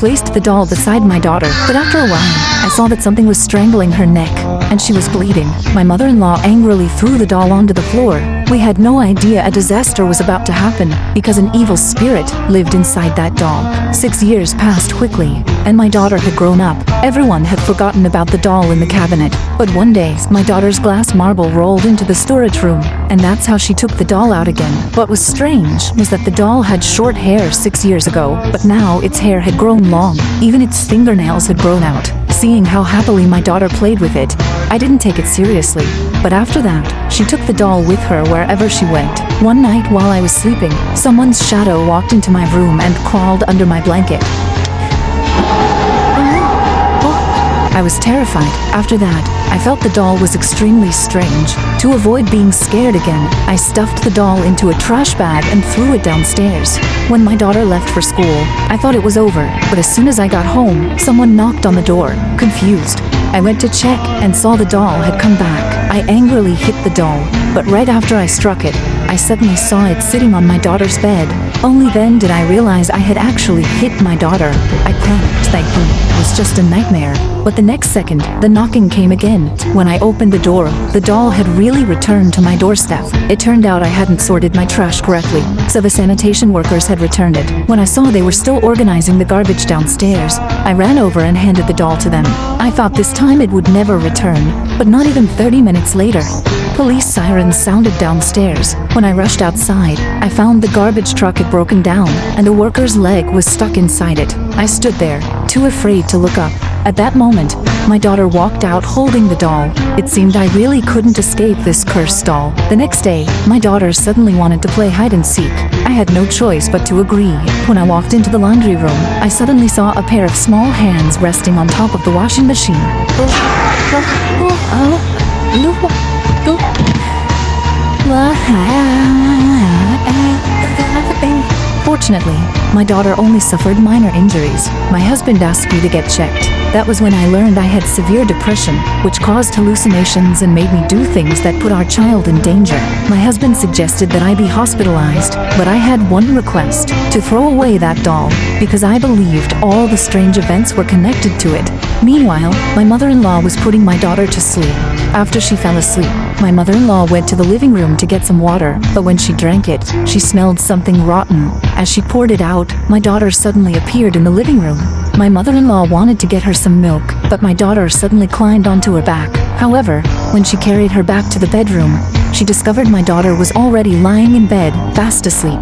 placed the doll beside my daughter, but after a while, I saw that something was strangling her neck, and she was bleeding. My mother-in-law angrily threw the doll onto the floor. We had no idea a disaster was about to happen, because an evil spirit lived inside that doll. 6 years passed quickly, and my daughter had grown up. Everyone had forgotten about the doll in the cabinet, but one day, my daughter's glass marble rolled into the storage room, and that's how she took the doll out again. What was strange was that the doll had short hair 6 years ago, but now its hair had grown long. Even its fingernails had grown out. Seeing how happily my daughter played with it, I didn't take it seriously. But after that, she took the doll with her wherever she went. One night while I was sleeping, someone's shadow walked into my room and crawled under my blanket. I was terrified. After that, I felt the doll was extremely strange. To avoid being scared again, I stuffed the doll into a trash bag and threw it downstairs. When my daughter left for school, I thought it was over, but as soon as I got home, someone knocked on the door. Confused, I went to check and saw the doll had come back. I angrily hit the doll, but right after I struck it, I suddenly saw it sitting on my daughter's bed. Only then did I realize I had actually hit my daughter. I panicked, thankfully. It was just a nightmare. But the next second, the knocking came again. When I opened the door, the doll had really returned to my doorstep. It turned out I hadn't sorted my trash correctly, so the sanitation workers had returned it. When I saw they were still organizing the garbage downstairs, I ran over and handed the doll to them. I thought this time it would never return, but not even 30 minutes later, police sirens sounded downstairs. When I rushed outside, I found the garbage truck had broken down, and a worker's leg was stuck inside it. I stood there, too afraid to look up. At that moment, my daughter walked out holding the doll. It seemed I really couldn't escape this cursed doll. The next day, my daughter suddenly wanted to play hide and seek. I had no choice but to agree. When I walked into the laundry room, I suddenly saw a pair of small hands resting on top of the washing machine. Fortunately, my daughter only suffered minor injuries. My husband asked me to get checked. That was when I learned I had severe depression, which caused hallucinations and made me do things that put our child in danger. My husband suggested that I be hospitalized, but I had one request: to throw away that doll, because I believed all the strange events were connected to it. Meanwhile, my mother-in-law was putting my daughter to sleep. After she fell asleep, my mother-in-law went to the living room to get some water, but when she drank it, she smelled something rotten. As she poured it out, my daughter suddenly appeared in the living room. My mother-in-law wanted to get her some milk, but my daughter suddenly climbed onto her back. However, when she carried her back to the bedroom, she discovered my daughter was already lying in bed, fast asleep.